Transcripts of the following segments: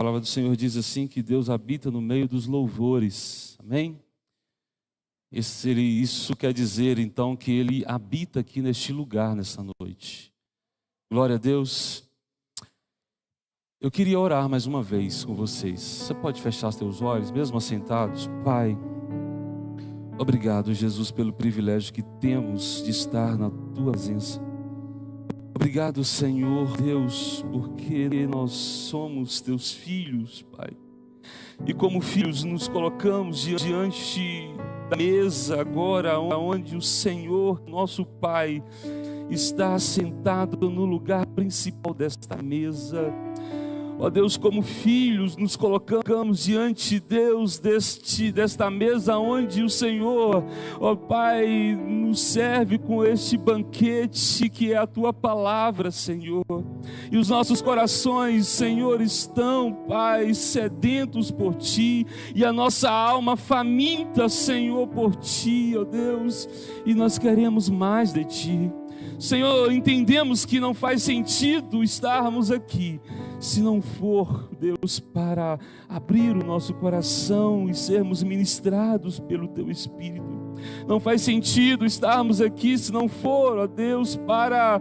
palavra do Senhor diz assim, que Deus habita no meio dos louvores, amém? Isso quer dizer então que Ele habita aqui neste lugar, nessa noite. Glória a Deus. Eu queria orar mais uma vez com vocês. Você pode fechar os teus olhos, mesmo assentados? Pai, obrigado, Jesus, pelo privilégio que temos de estar na Tua presença. Obrigado, Senhor Deus, porque nós somos Teus filhos, Pai. E como filhos nos colocamos diante da mesa agora, onde o Senhor, nosso Pai, está sentado no lugar principal desta mesa. Ó Deus, como filhos nos colocamos diante, Deus, desta mesa onde o Senhor, ó Pai, nos serve com este banquete que é a Tua palavra, Senhor. E os nossos corações, Senhor, estão, Pai, sedentos por Ti, e a nossa alma faminta, Senhor, por Ti, ó Deus, e nós queremos mais de Ti. Senhor, entendemos que não faz sentido estarmos aqui se não for, Deus, para abrir o nosso coração e sermos ministrados pelo Teu Espírito. Não faz sentido estarmos aqui se não for, ó Deus, para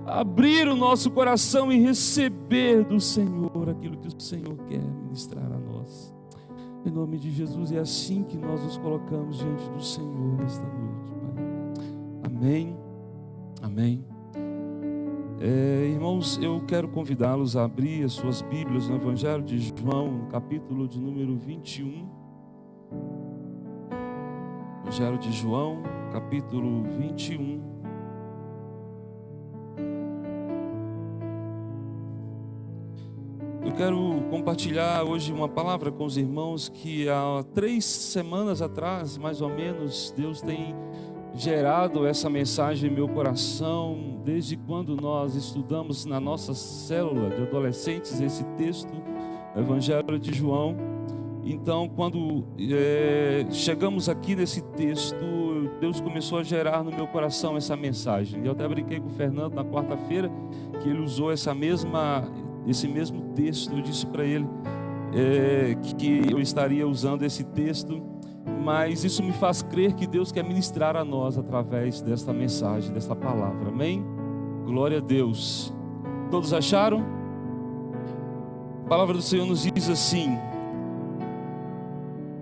abrir o nosso coração e receber do Senhor aquilo que o Senhor quer ministrar a nós. Em nome de Jesus, é assim que nós nos colocamos diante do Senhor nesta noite, Pai. Amém. Amém. Irmãos, eu quero convidá-los a abrir as suas Bíblias no Evangelho de João, no capítulo de número 21. Evangelho de João, capítulo 21. Eu quero compartilhar hoje uma palavra com os irmãos que há 3 semanas atrás, mais ou menos, Deus tem gerado essa mensagem em meu coração, desde quando nós estudamos na nossa célula de adolescentes esse texto, o Evangelho de João. Então, quando chegamos aqui nesse texto, Deus começou a gerar no meu coração essa mensagem. Eu até brinquei com o Fernando na quarta-feira, que ele usou esse mesmo texto. Eu disse para ele que eu estaria usando esse texto, mas isso me faz crer que Deus quer ministrar a nós através desta mensagem, desta palavra, amém? Glória a Deus. Todos acharam? A palavra do Senhor nos diz assim: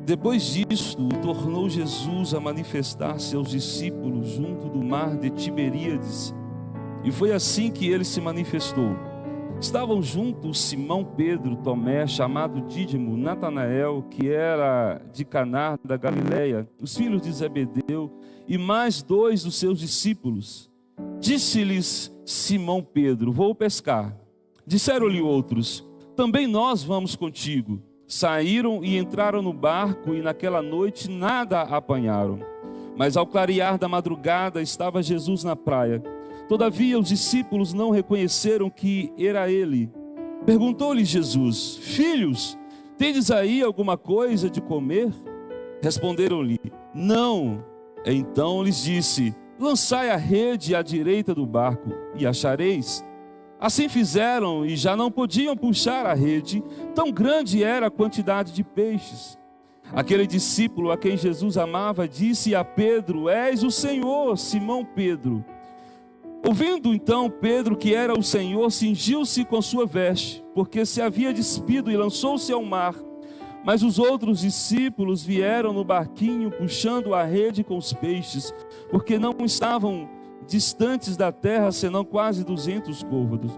depois disto, tornou Jesus a manifestar-se aos discípulos junto do mar de Tiberíades, e foi assim que ele se manifestou. Estavam juntos Simão Pedro, Tomé, chamado Dídimo, Natanael, que era de Caná da Galileia, os filhos de Zebedeu, e mais 2 dos seus discípulos. Disse-lhes Simão Pedro: vou pescar. Disseram-lhe outros: também nós vamos contigo. Saíram e entraram no barco, e naquela noite nada apanharam. Mas ao clarear da madrugada estava Jesus na praia. Todavia os discípulos não reconheceram que era ele. Perguntou-lhe Jesus: filhos, tendes aí alguma coisa de comer? Responderam-lhe: não. Então lhes disse: lançai a rede à direita do barco, e achareis. Assim fizeram, e já não podiam puxar a rede, tão grande era a quantidade de peixes. Aquele discípulo a quem Jesus amava disse a Pedro: és o Senhor, Simão Pedro. Ouvindo então Pedro que era o Senhor, cingiu-se com sua veste, porque se havia despido, e lançou-se ao mar. Mas os outros discípulos vieram no barquinho, puxando a rede com os peixes, porque não estavam distantes da terra, senão quase 200 côvados.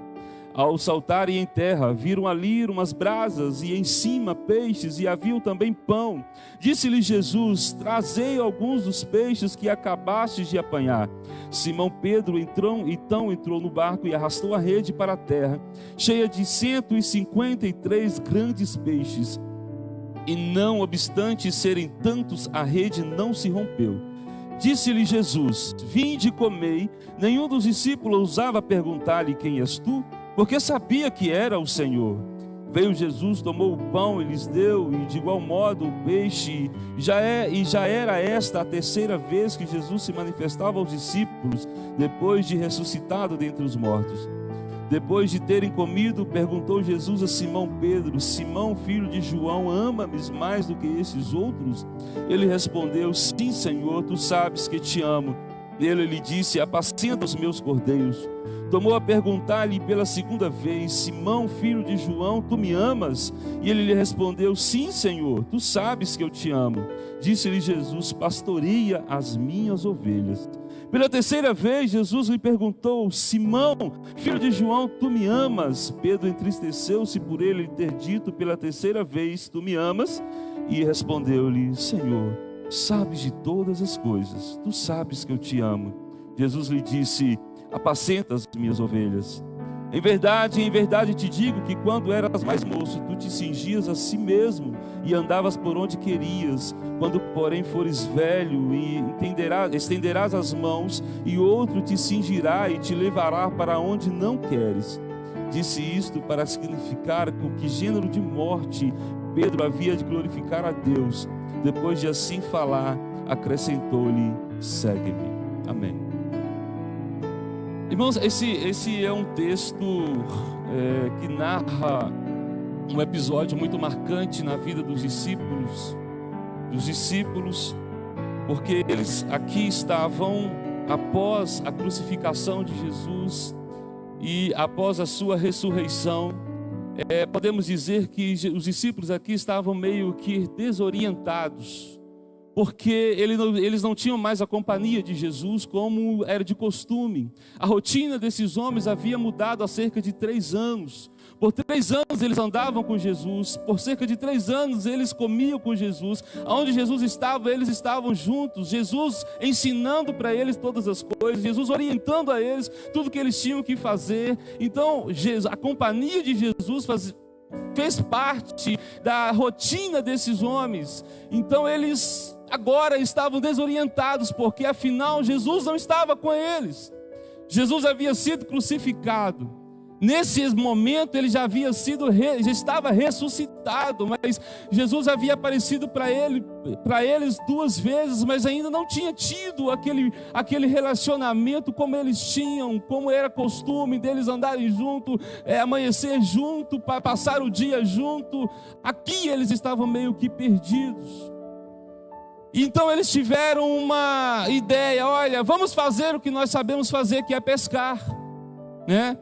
Ao saltarem em terra, viram ali umas brasas, e em cima peixes, e havia também pão. Disse-lhe Jesus: trazei alguns dos peixes que acabastes de apanhar. Simão Pedro então entrou no barco e arrastou a rede para a terra, cheia de 153 grandes peixes. E não obstante serem tantos, a rede não se rompeu. Disse-lhe Jesus: vinde e comei. Nenhum dos discípulos ousava perguntar-lhe: quem és tu? Porque sabia que era o Senhor. Veio Jesus, tomou o pão e lhes deu, e de igual modo o peixe. Já era esta a 3ª vez que Jesus se manifestava aos discípulos, depois de ressuscitado dentre os mortos. Depois de terem comido, perguntou Jesus a Simão Pedro: Simão, filho de João, ama-me mais do que esses outros? Ele respondeu: sim, Senhor, tu sabes que te amo. Ele lhe disse: apacenta os meus cordeiros. Tomou a perguntar-lhe pela segunda vez: Simão, filho de João, tu me amas? E ele lhe respondeu: sim, Senhor, tu sabes que eu te amo. Disse-lhe Jesus: pastoreia as minhas ovelhas. Pela terceira vez, Jesus lhe perguntou: Simão, filho de João, tu me amas? Pedro entristeceu-se por ele ter dito pela terceira vez: tu me amas? E respondeu-lhe: Senhor, sabes de todas as coisas, tu sabes que eu te amo. Jesus lhe disse: apacenta as minhas ovelhas. Em verdade te digo que quando eras mais moço, tu te cingias a si mesmo e andavas por onde querias. Quando, porém, fores velho e estenderás as mãos, e outro te cingirá e te levará para onde não queres. Disse isto para significar com que gênero de morte Pedro havia de glorificar a Deus. Depois de assim falar, acrescentou-lhe: segue-me. Amém. Irmãos, esse é um texto que narra um episódio muito marcante na vida dos discípulos, porque eles aqui estavam após a crucificação de Jesus e após a sua ressurreição. Podemos dizer que os discípulos aqui estavam meio que desorientados, porque eles não tinham mais a companhia de Jesus como era de costume. A rotina desses homens havia mudado há cerca de 3 anos. Por 3 anos eles andavam com Jesus, por cerca de 3 anos eles comiam com Jesus. Onde Jesus estava, eles estavam juntos. Jesus ensinando para eles todas as coisas, Jesus orientando a eles tudo que eles tinham que fazer. Então a companhia de Jesus fez parte da rotina desses homens. Então eles agora estavam desorientados, porque afinal Jesus não estava com eles. Jesus havia sido crucificado. Nesse momento ele já estava ressuscitado, mas Jesus havia aparecido para eles 2 vezes, mas ainda não tinha tido aquele relacionamento como eles tinham, como era costume deles andarem junto, amanhecer junto, passar o dia junto. Aqui eles estavam meio que perdidos. Então eles tiveram uma ideia: olha, vamos fazer o que nós sabemos fazer, que é pescar, né?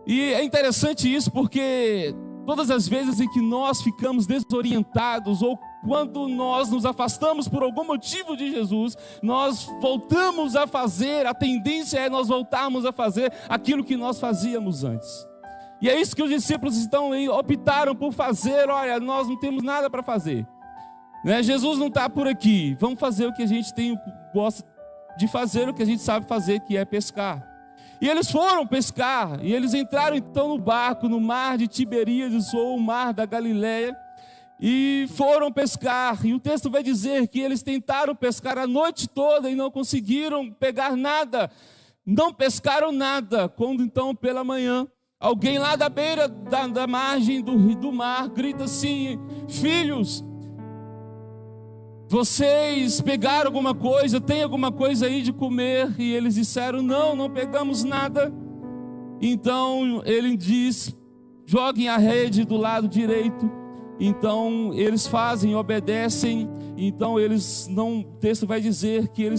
E é interessante isso, porque todas as vezes em que nós ficamos desorientados, ou quando nós nos afastamos por algum motivo de Jesus, nós voltamos a fazer, a tendência é nós voltarmos a fazer aquilo que nós fazíamos antes. E é isso que os discípulos optaram por fazer. Olha, nós não temos nada para fazer, né? Jesus não está por aqui, vamos fazer o que a gente gosta de fazer, o que a gente sabe fazer, que é pescar. E eles foram pescar, e eles entraram então no barco, no mar de Tiberíades, ou o mar da Galileia, e foram pescar. E o texto vai dizer que eles tentaram pescar a noite toda e não conseguiram pegar nada, não pescaram nada. Quando então pela manhã, alguém lá da beira da margem do mar grita assim: filhos, vocês pegaram alguma coisa? Tem alguma coisa aí de comer? E eles disseram: não pegamos nada. Então ele diz: joguem a rede do lado direito. Então eles fazem, obedecem. Então o texto vai dizer que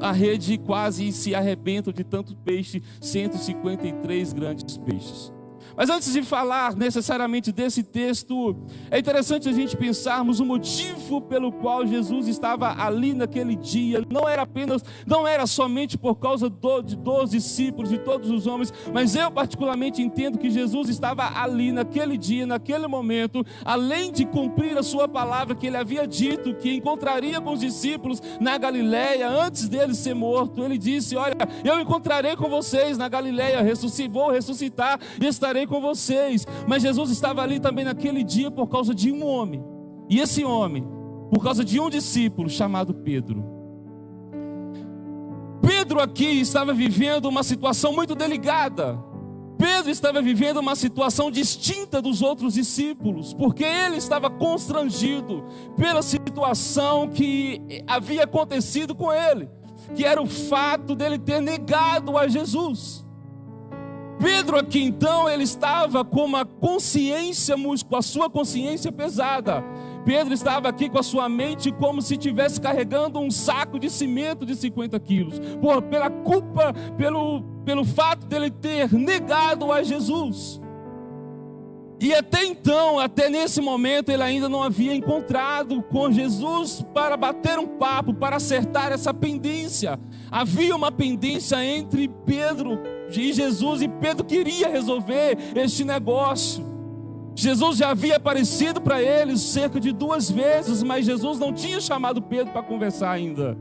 a rede quase se arrebenta de tanto peixe, 153 grandes peixes. Mas antes de falar necessariamente desse texto, é interessante a gente pensarmos o motivo pelo qual Jesus estava ali naquele dia. Não era somente por causa dos discípulos, de todos os homens, mas eu particularmente entendo que Jesus estava ali naquele dia, naquele momento, além de cumprir a sua palavra que ele havia dito, que encontraria com os discípulos na Galileia, antes dele ser morto. Ele disse: olha, eu encontrarei com vocês na Galileia, vou ressuscitar e estarei com vocês. Mas Jesus estava ali também naquele dia por causa de um homem, e esse homem, por causa de um discípulo chamado Pedro. Pedro aqui estava vivendo uma situação muito delicada. Pedro estava vivendo uma situação distinta dos outros discípulos, porque ele estava constrangido pela situação que havia acontecido com ele, que era o fato dele ter negado a Jesus. Pedro aqui então, ele estava com a sua consciência pesada. Pedro estava aqui com a sua mente como se estivesse carregando um saco de cimento de 50 quilos. Pela culpa, pelo fato dele ter negado a Jesus. E até então, até nesse momento, ele ainda não havia encontrado com Jesus para bater um papo, para acertar essa pendência. Havia uma pendência entre Pedro e Jesus, e Pedro queria resolver este negócio. Jesus já havia aparecido para eles cerca de 2 vezes, mas Jesus não tinha chamado Pedro para conversar ainda.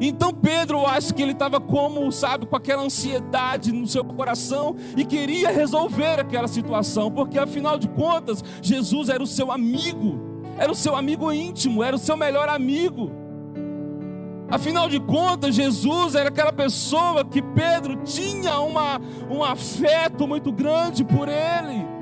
Então Pedro, eu acho que ele estava com aquela ansiedade no seu coração e queria resolver aquela situação, porque afinal de contas, Jesus era o seu amigo íntimo, era o seu melhor amigo. Afinal de contas, Jesus era aquela pessoa que Pedro tinha um afeto muito grande por ele.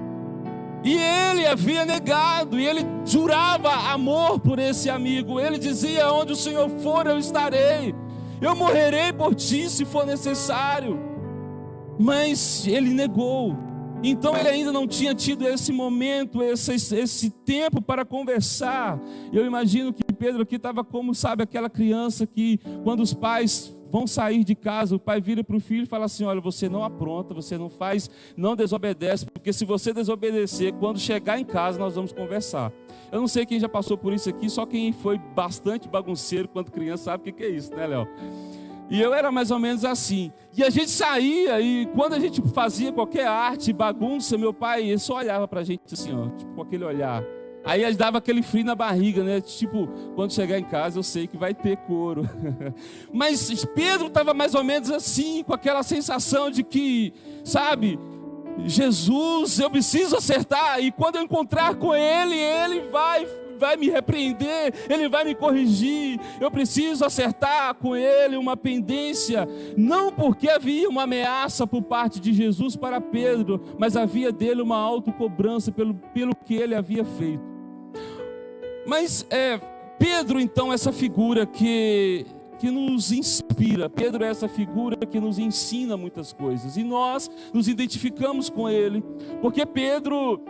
E ele havia negado, e ele jurava amor por esse amigo. Ele dizia: onde o Senhor for, eu estarei. Eu morrerei por ti se for necessário. Mas ele negou. Então ele ainda não tinha tido esse momento, esse tempo para conversar. Eu imagino que Pedro aqui estava como, aquela criança que quando os pais vão sair de casa, o pai vira para o filho e fala assim: olha, você não apronta, você não faz, não desobedece, porque se você desobedecer, quando chegar em casa nós vamos conversar. Eu não sei quem já passou por isso aqui, só quem foi bastante bagunceiro quando criança sabe o que é isso, né, Léo? E eu era mais ou menos assim. E a gente saía, e quando a gente fazia qualquer arte, bagunça, meu pai só olhava para a gente assim, ó, tipo com aquele olhar. Aí dava aquele frio na barriga, né? Tipo, quando chegar em casa eu sei que vai ter couro. Mas Pedro estava mais ou menos assim, com aquela sensação de que, Jesus, eu preciso acertar. E quando eu encontrar com ele, ele vai me repreender, ele vai me corrigir. Eu preciso acertar com ele uma pendência. Não porque havia uma ameaça por parte de Jesus para Pedro, mas havia dele uma autocobrança pelo que ele havia feito. Mas Pedro, então, essa figura que nos inspira. Pedro é essa figura que nos ensina muitas coisas. E nós nos identificamos com ele, porque Pedro,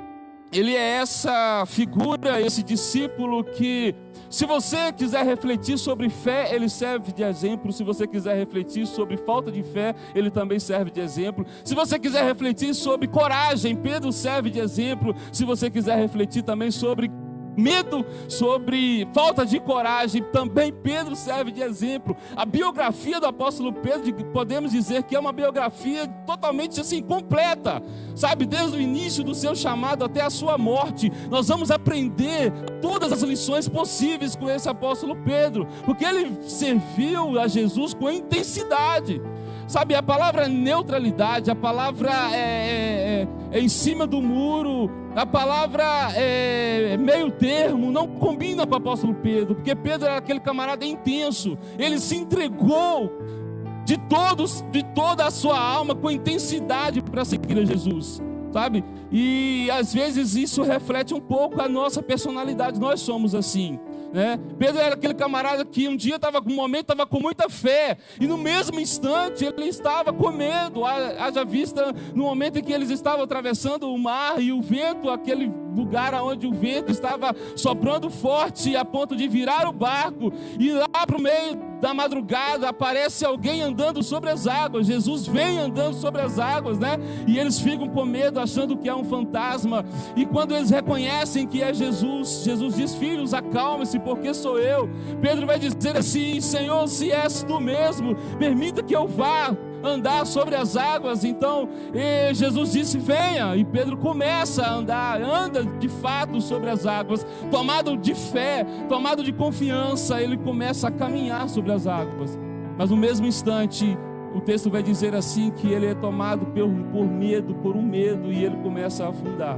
ele é essa figura, esse discípulo que, se você quiser refletir sobre fé, ele serve de exemplo. Se você quiser refletir sobre falta de fé, ele também serve de exemplo. Se você quiser refletir sobre coragem, Pedro serve de exemplo. Se você quiser refletir também sobre medo, sobre falta de coragem, também Pedro serve de exemplo. A biografia do apóstolo Pedro, podemos dizer que é uma biografia totalmente assim, completa, desde o início do seu chamado até a sua morte. Nós vamos aprender todas as lições possíveis com esse apóstolo Pedro, porque ele serviu a Jesus com intensidade. A palavra neutralidade, a palavra é em cima do muro, a palavra meio termo, não combina com o apóstolo Pedro, porque Pedro era aquele camarada intenso. Ele se entregou de toda a sua alma, com intensidade, para seguir a Jesus, E às vezes isso reflete um pouco a nossa personalidade. Nós somos assim, né? Pedro era aquele camarada que um dia estava com muita fé, e no mesmo instante ele estava com medo. Haja vista no momento em que eles estavam atravessando o mar, e o vento, aquele lugar onde o vento estava soprando forte a ponto de virar o barco, e lá para o meio da madrugada aparece alguém andando sobre as águas. Jesus vem andando sobre as águas, né? E eles ficam com medo, achando que é um fantasma. E quando eles reconhecem que é Jesus, Jesus diz: filhos, acalme-se, porque sou eu. Pedro vai dizer assim: Senhor, se és tu mesmo, permita que eu vá andar sobre as águas. Então Jesus disse: venha. E Pedro começa a andar, anda de fato sobre as águas, tomado de fé, tomado de confiança. Ele começa a caminhar sobre as águas, mas no mesmo instante o texto vai dizer assim, que ele é tomado por medo, por um medo, e ele começa a afundar.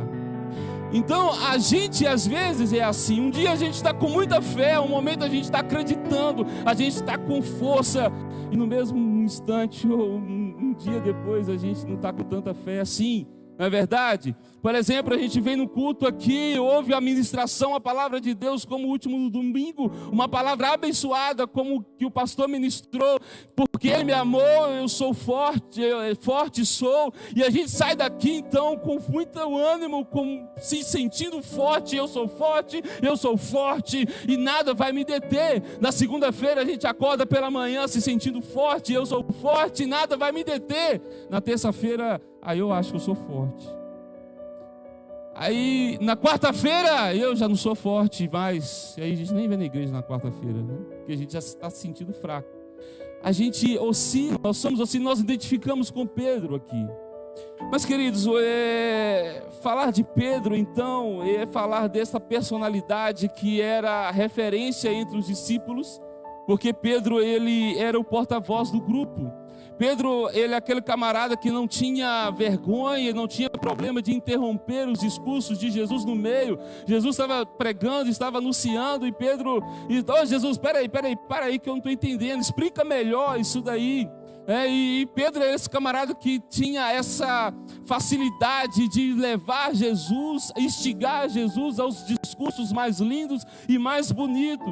Então a gente às vezes é assim. Um dia a gente está com muita fé, um momento a gente está acreditando, a gente está com força, e no mesmo instante ou um dia depois a gente não está com tanta fé assim. Não é verdade? Por exemplo, a gente vem no culto aqui, ouve a ministração, a palavra de Deus, como o último domingo, uma palavra abençoada, como que o pastor ministrou, porque Ele me amou, eu sou forte, forte sou, e a gente sai daqui então com muito ânimo, se sentindo forte, eu sou forte, e nada vai me deter. Na segunda-feira a gente acorda pela manhã se sentindo forte, eu sou forte, nada vai me deter. Na terça-feira, aí eu acho que eu sou forte. Aí na quarta-feira eu já não sou forte mais. E aí a gente nem vem na igreja na quarta-feira, né? Porque a gente já está se sentindo fraco. A gente oscila, nós somos assim, nós identificamos com Pedro aqui. Mas queridos, falar de Pedro então é falar dessa personalidade que era referência entre os discípulos, porque Pedro ele era o porta-voz do grupo. Pedro, ele é aquele camarada que não tinha vergonha, não tinha problema de interromper os discursos de Jesus no meio. Jesus estava pregando, estava anunciando, e Pedro, Jesus, para aí que eu não estou entendendo, explica melhor isso daí. E Pedro é esse camarada que tinha essa facilidade de levar Jesus, instigar Jesus aos discursos mais lindos e mais bonitos.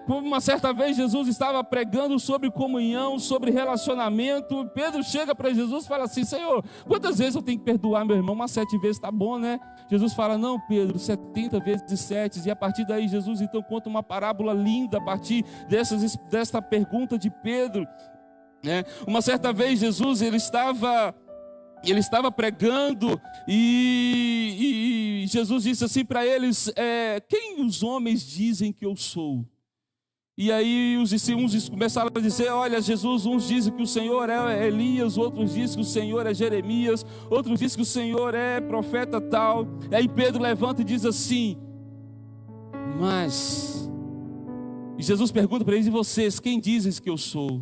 Como uma certa vez Jesus estava pregando sobre comunhão, sobre relacionamento, Pedro chega para Jesus e fala assim: Senhor, quantas vezes eu tenho que perdoar meu irmão? Umas 7 vezes está bom, né? Jesus fala: não, Pedro, 70 vezes 7. E a partir daí Jesus então conta uma parábola linda a partir dessa pergunta de Pedro. Uma certa vez Jesus ele estava pregando e Jesus disse assim para eles: quem os homens dizem que eu sou? E aí uns começaram a dizer: olha, Jesus, uns dizem que o Senhor é Elias, outros dizem que o Senhor é Jeremias, outros dizem que o Senhor é profeta tal. E aí Pedro levanta e diz assim: e Jesus pergunta para eles: e vocês, quem dizem que eu sou?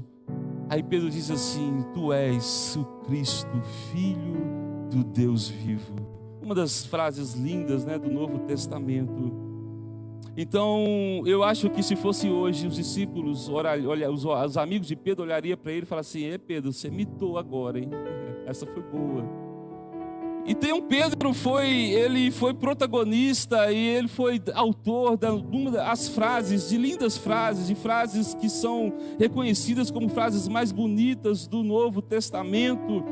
Aí Pedro diz assim: tu és o Cristo, Filho do Deus vivo. Uma das frases lindas, do Novo Testamento. Então, eu acho que se fosse hoje, os discípulos, os amigos de Pedro olhariam para ele e falariam assim: Pedro, você mitou agora, hein? Essa foi boa. E tem um Pedro, ele foi protagonista e ele foi autor das frases, de lindas frases, de frases que são reconhecidas como frases mais bonitas do Novo Testamento,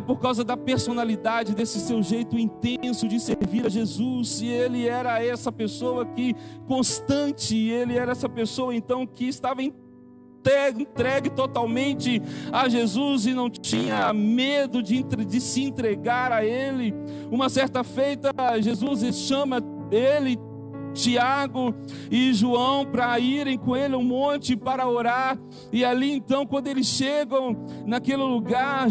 por causa da personalidade, desse seu jeito intenso de servir a Jesus. E ele era essa pessoa que constante, ele era essa pessoa então que estava entregue totalmente a Jesus e não tinha medo de se entregar a Ele. Uma certa feita, Jesus chama ele, Tiago e João, para irem com ele ao monte para orar. E ali então, quando eles chegam naquele lugar,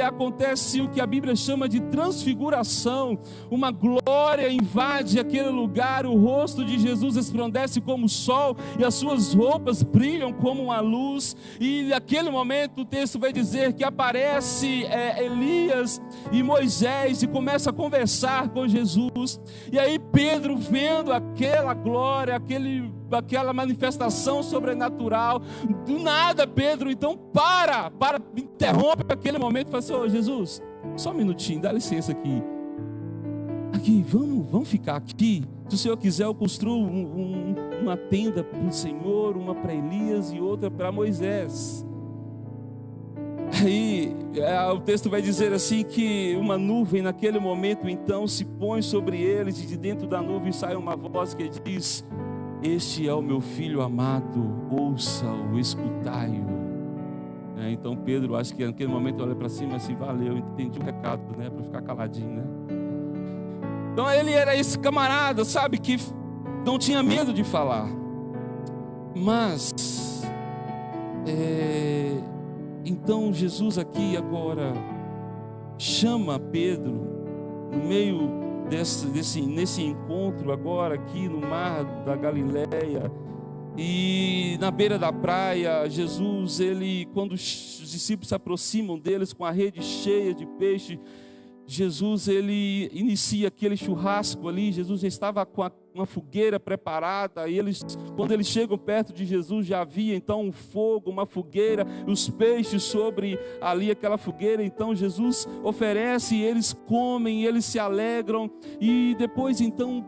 acontece o que a Bíblia chama de transfiguração. Uma glória invade aquele lugar, o rosto de Jesus resplandece como o sol e as suas roupas brilham como uma luz. E naquele momento o texto vai dizer que aparece Elias e Moisés e começa a conversar com Jesus. E aí Pedro, vendo aquela glória, aquela manifestação sobrenatural, do nada Pedro então interrompe aquele momento e fala assim: ô Jesus, só um minutinho, dá licença aqui, vamos ficar aqui. Se o Senhor quiser, eu construo uma tenda para o Senhor, uma para Elias e outra para Moisés. Aí o texto vai dizer assim que uma nuvem naquele momento então se põe sobre eles, e de dentro da nuvem sai uma voz que diz: este é o meu filho amado, ouça-o, escutai-o. Então Pedro, acho que naquele momento olha para cima assim: valeu, entendi o recado, para ficar caladinho, Então ele era esse camarada, sabe, que não tinha medo de falar. Mas então Jesus aqui agora chama Pedro no meio nesse encontro agora aqui no mar da Galileia, e na beira da praia. Jesus, quando os discípulos se aproximam deles com a rede cheia de peixe, Jesus, ele inicia aquele churrasco ali. Jesus já estava com uma fogueira preparada, e quando eles chegam perto de Jesus, já havia então um fogo, uma fogueira, os peixes sobre ali aquela fogueira. Então Jesus oferece, e eles comem, e eles se alegram. E depois então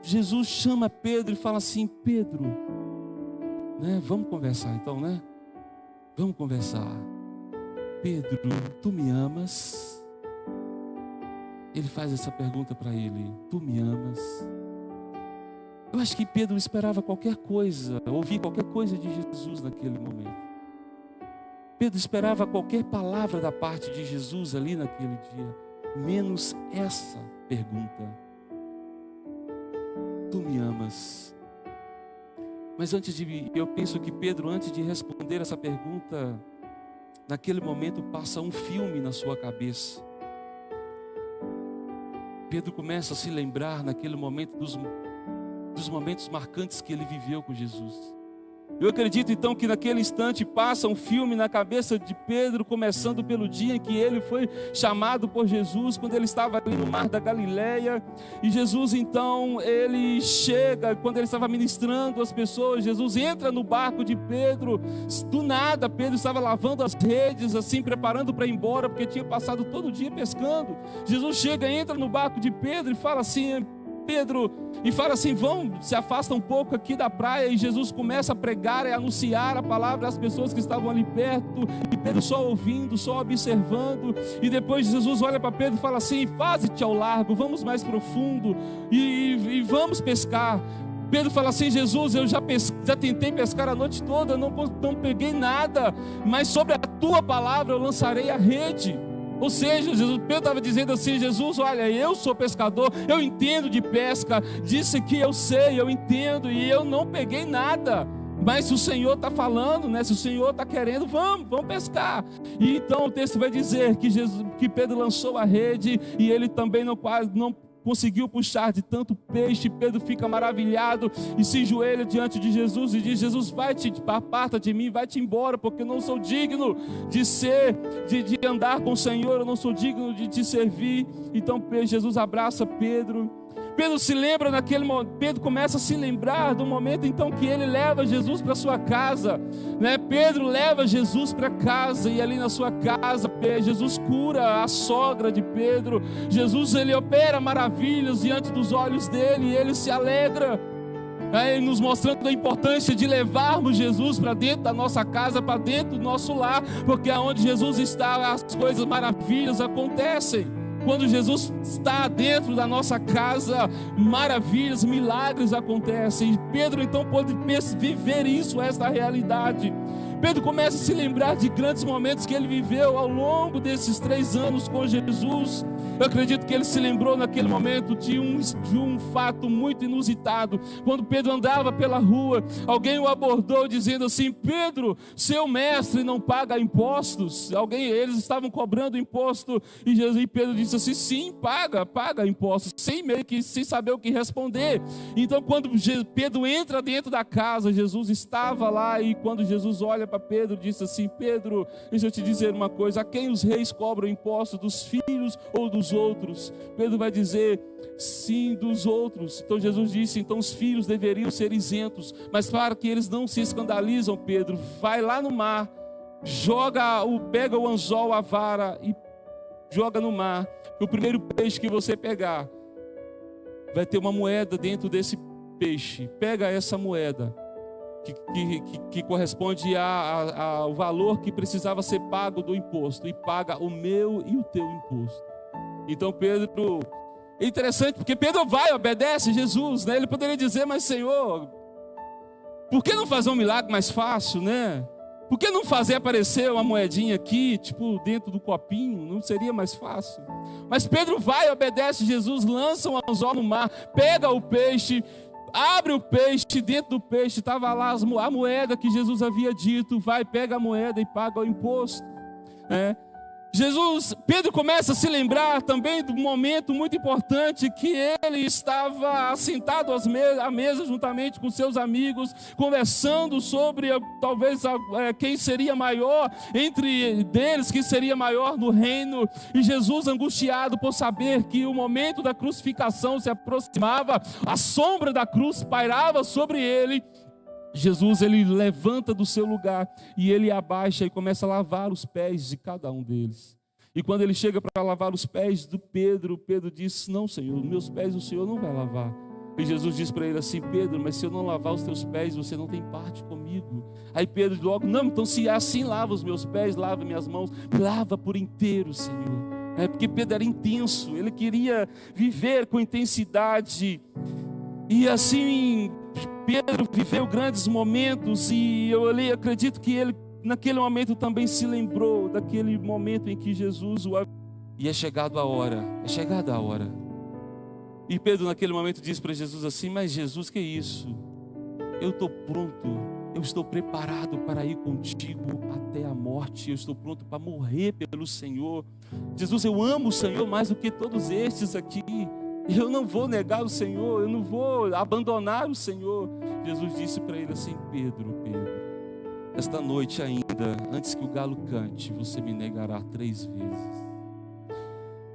Jesus chama Pedro e fala assim: Pedro, né, vamos conversar então, né? Vamos conversar. Pedro, tu me amas? Ele faz essa pergunta para ele: tu me amas? Eu acho que Pedro esperava qualquer coisa, ouvir qualquer coisa de Jesus naquele momento. Pedro esperava qualquer palavra da parte de Jesus ali naquele dia, menos essa pergunta: tu me amas? Mas eu penso que Pedro, antes de responder essa pergunta, naquele momento passa um filme na sua cabeça. Pedro começa a se lembrar naquele momento dos momentos marcantes que ele viveu com Jesus. Eu acredito então que naquele instante passa um filme na cabeça de Pedro, começando pelo dia em que ele foi chamado por Jesus, quando ele estava ali no mar da Galileia. E Jesus então, ele chega, quando ele estava ministrando as pessoas, Jesus entra no barco de Pedro. Do nada, Pedro estava lavando as redes, assim, preparando para ir embora, porque tinha passado todo o dia pescando. Jesus chega, entra no barco de Pedro e fala assim: Pedro, e fala assim: vamos, se afasta um pouco aqui da praia. E Jesus começa a pregar e anunciar a palavra às pessoas que estavam ali perto, e Pedro só ouvindo, só observando. E depois Jesus olha para Pedro e fala assim: faze-te ao largo, vamos mais profundo e vamos pescar. Pedro fala assim: Jesus, eu já tentei pescar a noite toda, não peguei nada, mas sobre a tua palavra eu lançarei a rede. Ou seja, Pedro estava dizendo assim: Jesus, olha, eu sou pescador, eu entendo de pesca, disse que eu sei, eu entendo, e eu não peguei nada. Mas se o Senhor está falando, né? Se o Senhor está querendo, vamos pescar. E então o texto vai dizer que Pedro lançou a rede, e ele também não conseguiu puxar de tanto peixe. Pedro fica maravilhado e se enjoelha diante de Jesus e diz: Jesus, aparta de mim, vai-te embora, porque eu não sou digno de andar com o Senhor, eu não sou digno de te servir. Então Jesus abraça Pedro. Pedro se lembra naquele momento, Pedro começa a se lembrar do momento então que ele leva Jesus para sua casa, né? Pedro leva Jesus para casa, e ali na sua casa Jesus cura a sogra de Pedro. Jesus, ele opera maravilhas diante dos olhos dele, e ele se alegra, nos mostrando a importância de levarmos Jesus para dentro da nossa casa, para dentro do nosso lar, porque aonde Jesus está, as coisas maravilhas acontecem. Quando Jesus está dentro da nossa casa, maravilhas, milagres acontecem. E Pedro então pôde viver isso, esta realidade. Pedro começa a se lembrar de grandes momentos que ele viveu ao longo desses 3 anos com Jesus. Eu acredito que ele se lembrou naquele momento de um fato muito inusitado. Quando Pedro andava pela rua, alguém o abordou dizendo assim: Pedro, seu mestre não paga impostos? Eles estavam cobrando imposto, e Pedro disse assim: sim, paga impostos, sem saber o que responder. Então quando Pedro entra dentro da casa, Jesus estava lá, e quando Jesus olha para Pedro, disse assim: Pedro, deixa eu te dizer uma coisa, a quem os reis cobram impostos, dos filhos ou dos outros? Pedro vai dizer: sim, dos outros. Então Jesus disse: então os filhos deveriam ser isentos, mas para que eles não se escandalizam, Pedro, vai lá no mar, pega o anzol, a vara, e joga no mar. O primeiro peixe que você pegar, vai ter uma moeda dentro desse peixe. Pega essa moeda que corresponde ao valor que precisava ser pago do imposto, e paga o meu e o teu imposto. Então Pedro, é interessante porque Pedro obedece Jesus, né? Ele poderia dizer: mas Senhor, por que não fazer um milagre mais fácil, né? Por que não fazer aparecer uma moedinha aqui, tipo dentro do copinho? Não seria mais fácil? Mas Pedro obedece Jesus, lança um anzol no mar, pega o peixe, abre o peixe, dentro do peixe estava lá a moeda que Jesus havia dito: pega a moeda e paga o imposto, né? Pedro começa a se lembrar também do momento muito importante que ele estava assentado à mesa juntamente com seus amigos, conversando sobre talvez quem seria maior entre deles, quem seria maior no reino. E Jesus, angustiado por saber que o momento da crucificação se aproximava, a sombra da cruz pairava sobre ele. Jesus, ele levanta do seu lugar e ele abaixa e começa a lavar os pés de cada um deles. E quando ele chega para lavar os pés do Pedro, Pedro diz: não, Senhor, meus pés o Senhor não vai lavar. E Jesus diz para ele assim: Pedro, mas se eu não lavar os teus pés, você não tem parte comigo. Aí Pedro logo: não, então se assim lava os meus pés, lava minhas mãos, lava por inteiro, Senhor. Porque Pedro era intenso, ele queria viver com intensidade. E assim Pedro viveu grandes momentos, e eu acredito que ele naquele momento também se lembrou daquele momento em que Jesus o avisou. E é chegada a hora. E Pedro naquele momento diz para Jesus assim: mas Jesus, que é isso? Eu estou pronto, eu estou preparado para ir contigo até a morte, eu estou pronto para morrer pelo Senhor. Jesus, eu amo o Senhor mais do que todos estes aqui. Eu não vou negar o Senhor, eu não vou abandonar o Senhor. Jesus disse para ele assim: Pedro, esta noite ainda, antes que o galo cante, você me negará 3 vezes.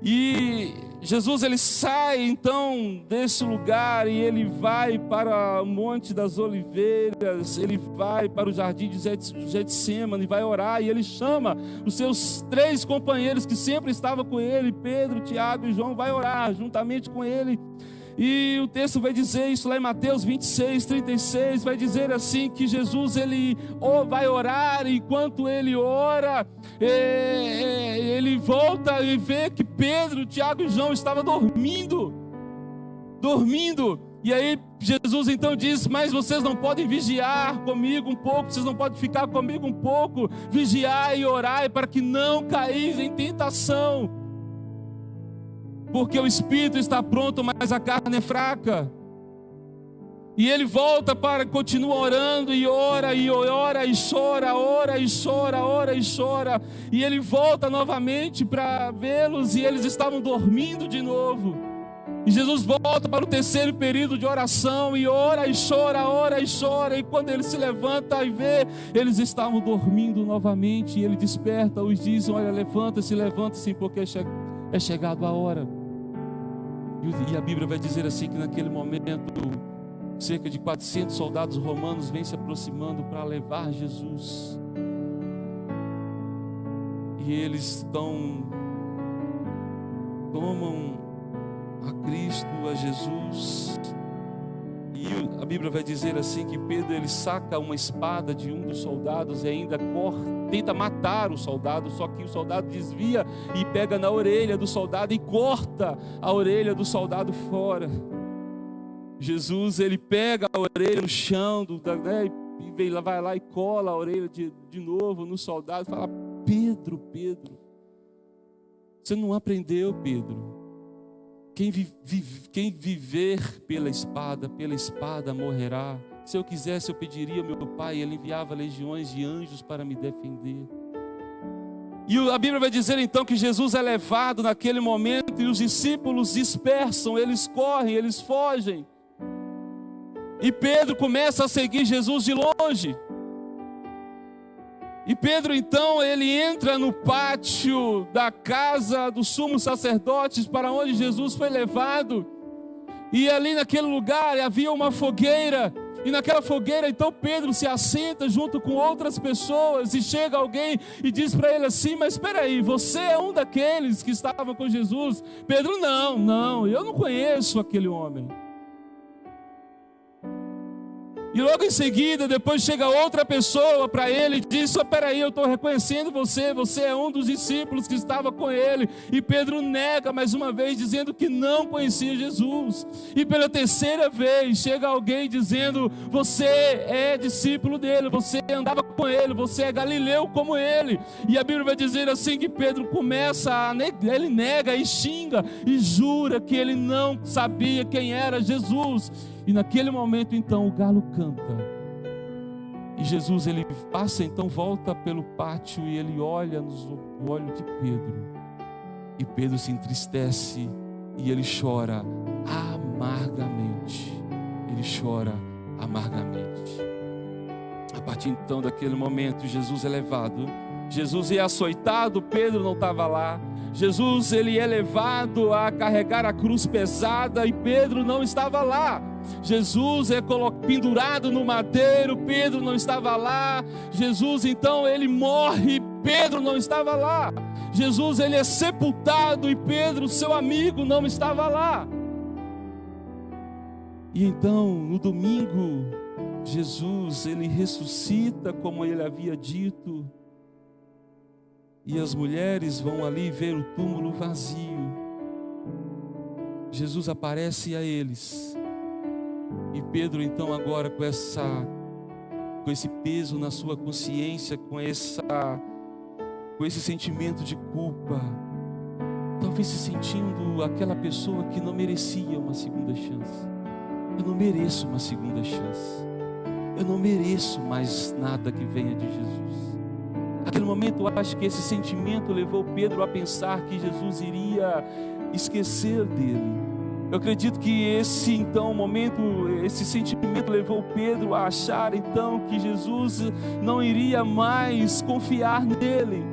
E Jesus, ele sai então desse lugar e ele vai para o Monte das Oliveiras, ele vai para o jardim de Getsêmani, vai orar, e ele chama os seus 3 companheiros que sempre estavam com ele, Pedro, Tiago e João, vai orar juntamente com ele. E o texto vai dizer isso lá em Mateus 26, 36, vai dizer assim, que Jesus, ele vai orar, e enquanto ele ora, ele volta e vê que Pedro, Tiago e João estavam dormindo, e aí Jesus então diz: mas vocês não podem vigiar comigo um pouco, vocês não podem ficar comigo um pouco, vigiar e orar para que não caís em tentação. Porque o espírito está pronto, mas a carne é fraca. E ele volta continua orando, e ora, e chora, ora e chora. E ele volta novamente para vê-los, e eles estavam dormindo de novo. E Jesus volta para o 3º período de oração, e ora e chora. E quando ele se levanta e vê, eles estavam dormindo novamente. E ele desperta-os, diz: olha, levanta-se, porque é chegado a hora. E a Bíblia vai dizer assim, que naquele momento cerca de 400 soldados romanos vêm se aproximando para levar Jesus. E eles tomam a Cristo, a Jesus. E a Bíblia vai dizer assim, que Pedro, ele saca uma espada de um dos soldados e ainda tenta matar o soldado, só que o soldado desvia e pega na orelha do soldado e corta a orelha do soldado fora. Jesus, ele pega a orelha no chão, e vai lá e cola a orelha de novo no soldado e fala: Pedro, você não aprendeu, Pedro? Quem viver pela espada morrerá. Se eu quisesse, eu pediria ao meu Pai, ele enviava legiões de anjos para me defender. E a Bíblia vai dizer então que Jesus é levado naquele momento, e os discípulos dispersam, eles correm, eles fogem. E Pedro começa a seguir Jesus de longe. E Pedro então, ele entra no pátio da casa dos sumos sacerdotes, para onde Jesus foi levado. E ali naquele lugar havia uma fogueira. E naquela fogueira então Pedro se assenta junto com outras pessoas. E chega alguém e diz para ele assim: mas espera aí, você é um daqueles que estavam com Jesus? Pedro: não, eu não conheço aquele homem. E logo em seguida, depois chega outra pessoa para ele e diz: espera aí, eu estou reconhecendo você é um dos discípulos que estava com ele. E Pedro nega mais uma vez, dizendo que não conhecia Jesus. E pela 3ª vez chega alguém dizendo: você é discípulo dele, você andava com ele, você é galileu como ele. E a Bíblia vai dizer assim, que Pedro ele nega e xinga e jura que ele não sabia quem era Jesus. E naquele momento então o galo canta, e Jesus, ele passa, então volta pelo pátio e ele olha nos olhos de Pedro. E Pedro se entristece e ele chora amargamente. Ele chora amargamente. A partir então daquele momento, Jesus é levado. Jesus é açoitado, Pedro não estava lá. Jesus, ele é levado a carregar a cruz pesada e Pedro não estava lá. Jesus é pendurado no madeiro, Pedro não estava lá. Jesus, então, ele morre, Pedro não estava lá. Jesus, ele é sepultado e Pedro, seu amigo, não estava lá. E então, no domingo, Jesus, ele ressuscita como ele havia dito. E as mulheres vão ali ver o túmulo vazio. Jesus aparece a eles. E Pedro, então, agora com esse peso na sua consciência, com esse sentimento de culpa, talvez se sentindo aquela pessoa que não merecia uma segunda chance. Eu não mereço uma segunda chance. Eu não mereço mais nada que venha de Jesus. Naquele momento, eu acho que esse sentimento levou Pedro a pensar que Jesus iria esquecer dele. Eu acredito que esse sentimento levou Pedro a achar então que Jesus não iria mais confiar nele.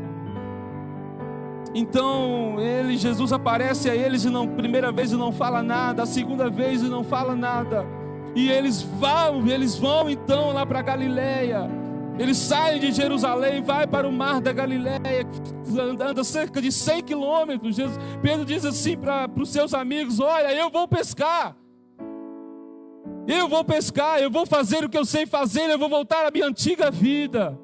Então Jesus aparece a eles e primeira vez e não fala nada, a segunda vez e não fala nada. E eles vão então lá para Galileia. Eles saem de Jerusalém, vai para o mar da Galileia, anda cerca de 100 quilômetros. Pedro diz assim para os seus amigos: olha, eu vou pescar, eu vou fazer o que eu sei fazer, eu vou voltar à minha antiga vida.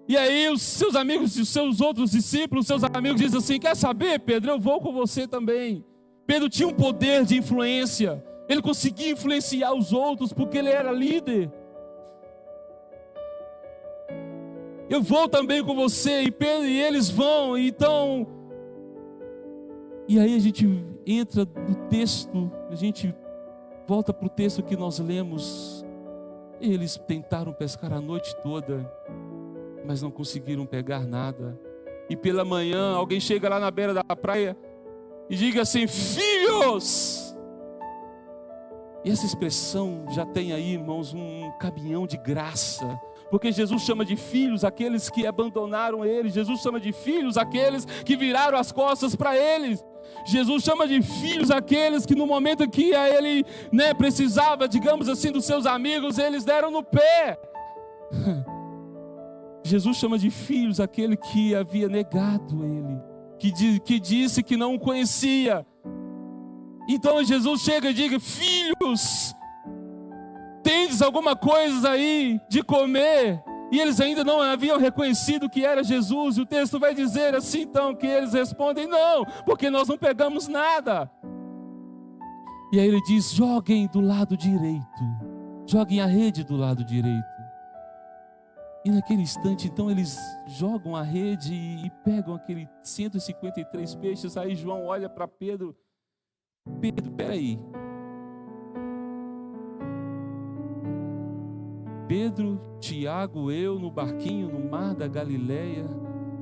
E aí os seus amigos, os seus outros discípulos, os seus amigos dizem assim: quer saber, Pedro, eu vou com você também. Pedro tinha um poder de influência, ele conseguia influenciar os outros porque ele era líder. Eu vou também com você. E Pedro e eles vão. Então, e aí a gente entra no texto, a gente volta para o texto que nós lemos. Eles tentaram pescar a noite toda, mas não conseguiram pegar nada. E pela manhã alguém chega lá na beira da praia e diga assim: filhos! E essa expressão já tem aí, irmãos, um caminhão de graça. Porque Jesus chama de filhos aqueles que abandonaram Ele. Jesus chama de filhos aqueles que viraram as costas para Ele. Jesus chama de filhos aqueles que no momento que Ele precisava, digamos assim, dos seus amigos, eles deram no pé. Jesus chama de filhos aquele que havia negado Ele, que disse que não o conhecia. Então Jesus chega e diz: filhos, tendes alguma coisa aí de comer? E eles ainda não haviam reconhecido que era Jesus. E o texto vai dizer assim então, que eles respondem: não, porque nós não pegamos nada. E aí ele diz: joguem do lado direito, joguem a rede do lado direito. E naquele instante então eles jogam a rede e pegam aqueles 153 peixes. Aí João olha para Pedro: Pedro, peraí, Pedro, Tiago, eu no barquinho no mar da Galileia,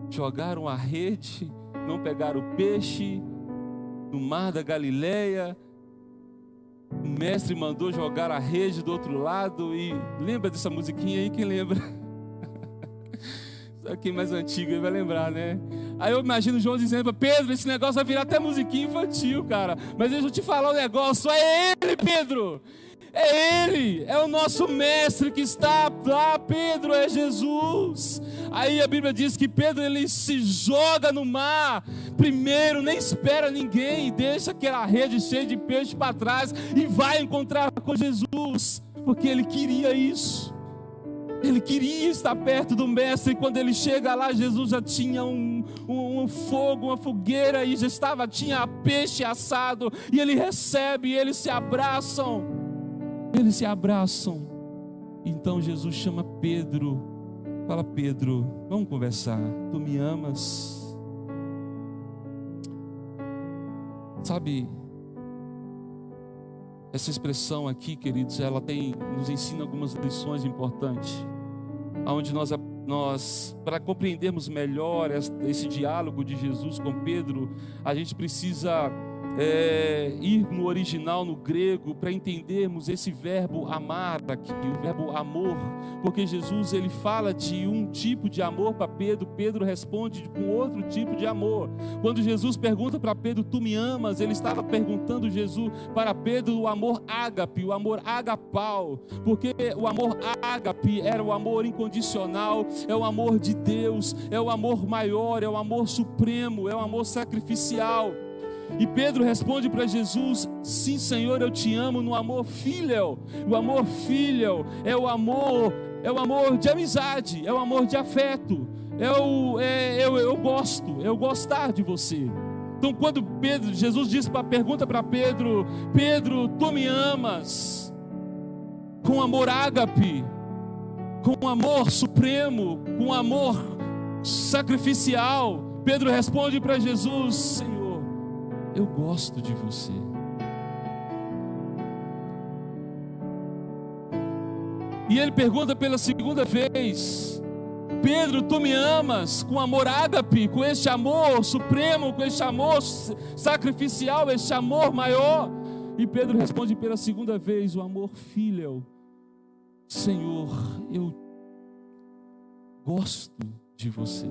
jogaram a rede, não pegaram o peixe no mar da Galileia. O mestre mandou jogar a rede do outro lado. E lembra dessa musiquinha aí? Quem lembra? Quem mais antigo aí vai lembrar, né? Aí eu imagino João dizendo para Pedro: esse negócio vai virar até musiquinha infantil, cara. Mas deixa eu te falar um negócio: é ele, Pedro. É Ele, é o nosso mestre que está lá, Pedro, é Jesus. Aí a Bíblia diz que Pedro, ele se joga no mar, primeiro, nem espera ninguém, deixa aquela rede cheia de peixe para trás e vai encontrar com Jesus, porque ele queria isso. Ele queria estar perto do mestre. E quando ele chega lá, Jesus já tinha um fogo, uma fogueira, e tinha peixe assado, e ele recebe, e eles se abraçam. Eles se abraçam. Então Jesus chama Pedro, fala: Pedro, vamos conversar, tu me amas? Sabe, essa expressão aqui, queridos, ela nos ensina algumas lições importantes. onde para compreendermos melhor esse diálogo de Jesus com Pedro, a gente precisa ir no original, no grego, para entendermos esse verbo amar aqui, o verbo amor, porque Jesus ele fala de um tipo de amor para Pedro, Pedro responde com outro tipo de amor. Quando Jesus pergunta para Pedro, tu me amas? Ele estava perguntando para Pedro o amor ágape, o amor agapau, porque o amor ágape era o amor incondicional, é o amor de Deus, é o amor maior, é o amor supremo, é o amor sacrificial. E Pedro responde para Jesus: sim, Senhor, eu te amo, no amor filial. O amor filial é o amor de amizade, é o amor de afeto, eu gostar de você. Então quando Jesus pergunta para Pedro: Pedro, tu me amas? Com amor ágape, com amor supremo, com amor sacrificial, Pedro responde para Jesus: Senhor, eu gosto de você. E ele pergunta pela segunda vez: Pedro, tu me amas? Com amor ágape, com este amor supremo, com este amor sacrificial, este amor maior. E Pedro responde pela segunda vez: o amor filial. Senhor, eu gosto de você.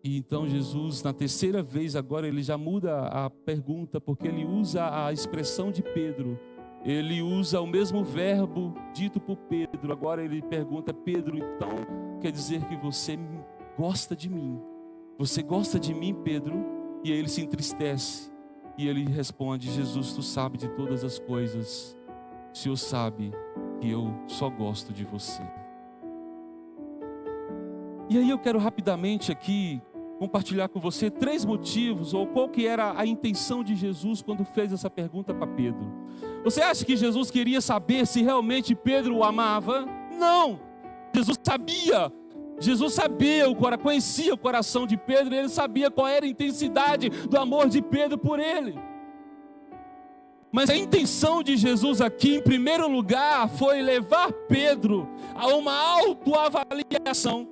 E então Jesus, na terceira vez, agora ele já muda a pergunta, porque ele usa a expressão de Pedro. Ele usa o mesmo verbo dito por Pedro. Agora ele pergunta: Pedro, então quer dizer que você gosta de mim? Você gosta de mim, Pedro? E aí ele se entristece. E ele responde: Jesus, tu sabe de todas as coisas. O Senhor sabe que eu só gosto de você. E aí eu quero rapidamente aqui compartilhar com você 3 motivos, ou qual que era a intenção de Jesus quando fez essa pergunta para Pedro. Você acha que Jesus queria saber se realmente Pedro o amava? Não! Jesus sabia, conhecia o coração de Pedro, e ele sabia qual era a intensidade do amor de Pedro por ele. Mas a intenção de Jesus aqui, em primeiro lugar, foi levar Pedro a uma autoavaliação.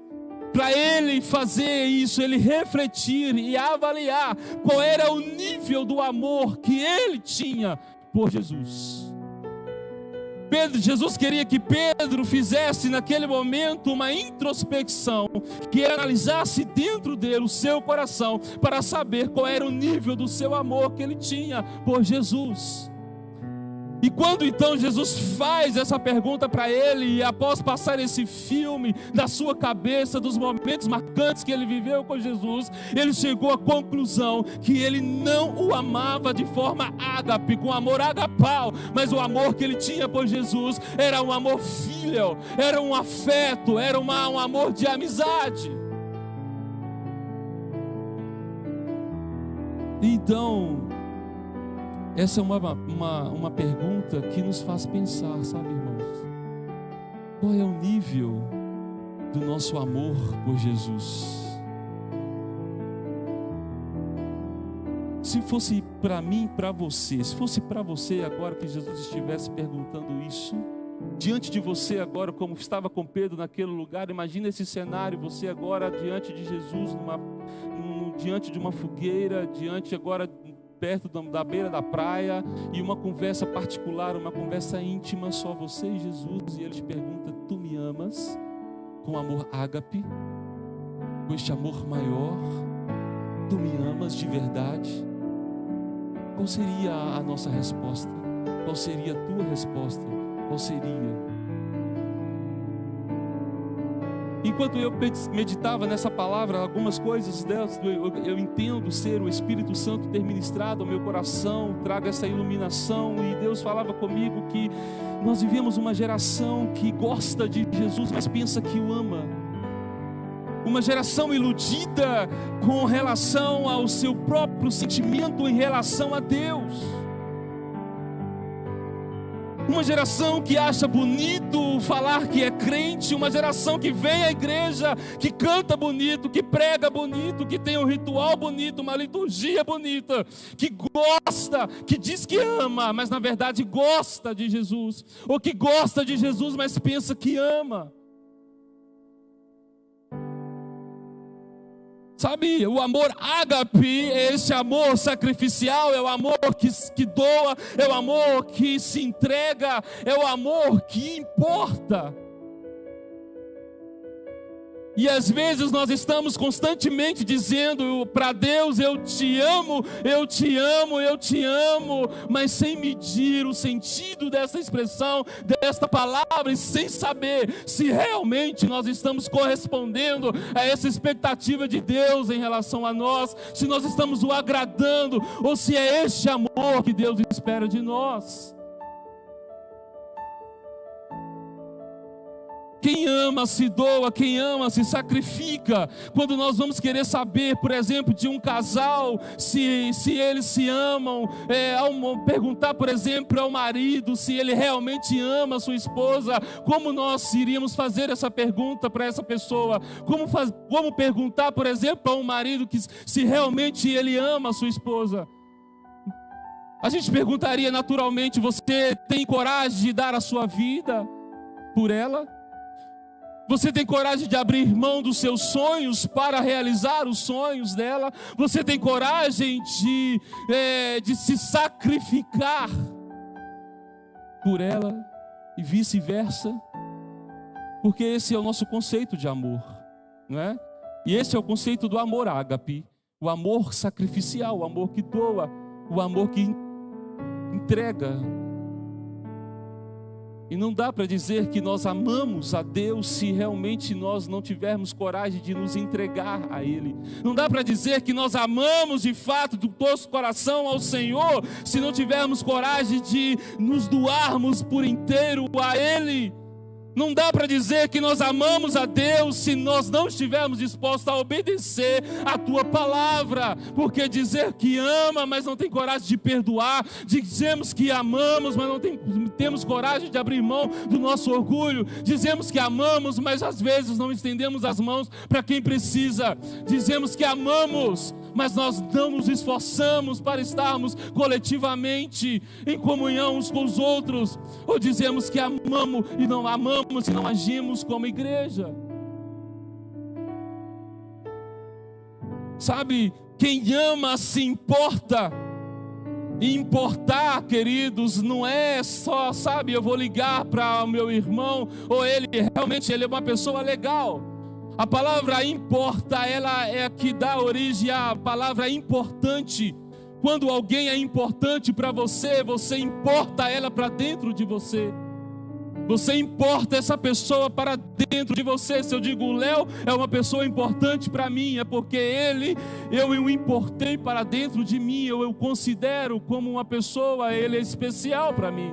Para ele fazer isso, ele refletir e avaliar qual era o nível do amor que ele tinha por Jesus. Jesus queria que Pedro fizesse naquele momento uma introspecção, que analisasse dentro dele o seu coração, para saber qual era o nível do seu amor que ele tinha por Jesus. E quando então Jesus faz essa pergunta para ele, e após passar esse filme da sua cabeça, dos momentos marcantes que ele viveu com Jesus, ele chegou à conclusão que ele não o amava de forma ágape, com amor agapau, mas o amor que ele tinha por Jesus era um amor filial, era um afeto, era um amor de amizade. Então, essa é uma pergunta que nos faz pensar, sabe, irmãos? Qual é o nível do nosso amor por Jesus? Se fosse para mim, para você, se fosse para você agora que Jesus estivesse perguntando isso, diante de você agora, como estava com Pedro naquele lugar, imagina esse cenário, você agora diante de Jesus, diante de uma fogueira, diante agora perto da beira da praia, e uma conversa particular, uma conversa íntima, só você e Jesus, e ele te pergunta: tu me amas? Com amor ágape, com este amor maior, tu me amas de verdade? Qual seria a nossa resposta? Qual seria a tua resposta? Qual seria? Enquanto eu meditava nessa palavra, algumas coisas delas, eu entendo ser o Espírito Santo ter ministrado ao meu coração, traga essa iluminação, e Deus falava comigo que nós vivemos uma geração que gosta de Jesus, mas pensa que o ama. Uma geração iludida com relação ao seu próprio sentimento em relação a Deus. Uma geração que acha bonito falar que é crente, uma geração que vem à igreja, que canta bonito, que prega bonito, que tem um ritual bonito, uma liturgia bonita, que gosta, que diz que ama, mas na verdade gosta de Jesus, ou que gosta de Jesus, mas pensa que ama. Sabe, o amor ágape é esse amor sacrificial, é o amor que doa, é o amor que se entrega, é o amor que importa. E às vezes nós estamos constantemente dizendo para Deus: eu te amo, eu te amo, eu te amo, mas sem medir o sentido dessa expressão, desta palavra, e sem saber se realmente nós estamos correspondendo a essa expectativa de Deus em relação a nós, se nós estamos o agradando, ou se é este amor que Deus espera de nós. Quem ama se doa, quem ama se sacrifica. Quando nós vamos querer saber, por exemplo, de um casal, se eles se amam, ao perguntar, por exemplo, ao marido se ele realmente ama a sua esposa, como nós iríamos fazer essa pergunta para essa pessoa? Como perguntar, por exemplo, a um marido se realmente ele ama a sua esposa? A gente perguntaria naturalmente: você tem coragem de dar a sua vida por ela? Você tem coragem de abrir mão dos seus sonhos para realizar os sonhos dela? Você tem coragem de se sacrificar por ela e vice-versa? Porque esse é o nosso conceito de amor, não é? E esse é o conceito do amor ágape, o amor sacrificial, o amor que doa, o amor que entrega. E não dá para dizer que nós amamos a Deus se realmente nós não tivermos coragem de nos entregar a Ele. Não dá para dizer que nós amamos de fato do nosso coração ao Senhor se não tivermos coragem de nos doarmos por inteiro a Ele. Não dá para dizer que nós amamos a Deus se nós não estivermos dispostos a obedecer a Tua palavra. Porque dizer que ama, mas não tem coragem de perdoar, dizemos que amamos, mas não temos coragem de abrir mão do nosso orgulho, dizemos que amamos, mas às vezes não estendemos as mãos para quem precisa, dizemos que amamos, mas nós não nos esforçamos para estarmos coletivamente em comunhão uns com os outros, ou dizemos que amamos e não agimos como igreja. Sabe, quem ama se importa. E importar, queridos, não é só, sabe, eu vou ligar para o meu irmão, ou ele é uma pessoa legal. A palavra importa, ela é a que dá origem à palavra importante. Quando alguém é importante para você, você importa ela para dentro de você. Você importa essa pessoa para dentro de você. Se eu digo o Léo é uma pessoa importante para mim, é porque eu o importei para dentro de mim. Eu o considero como uma pessoa, ele é especial para mim.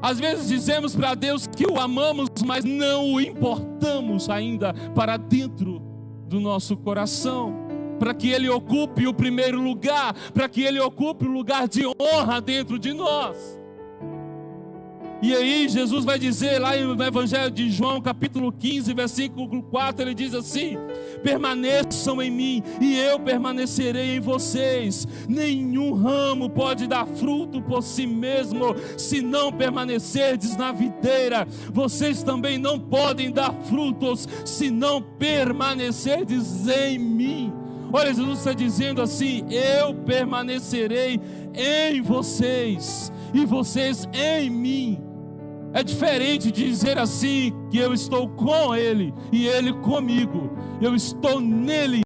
Às vezes dizemos para Deus que o amamos, mas não o importamos ainda para dentro do nosso coração, para que Ele ocupe o primeiro lugar, para que Ele ocupe o lugar de honra dentro de nós. E aí Jesus vai dizer lá no Evangelho de João, capítulo 15, versículo 4, ele diz assim: permaneçam em mim e eu permanecerei em vocês. Nenhum ramo pode dar fruto por si mesmo se não permanecerdes na videira. Vocês também não podem dar frutos se não permanecerdes em mim. Olha, Jesus está dizendo assim: eu permanecerei em vocês e vocês em mim. É diferente de dizer assim, que eu estou com Ele e Ele comigo. Eu estou nele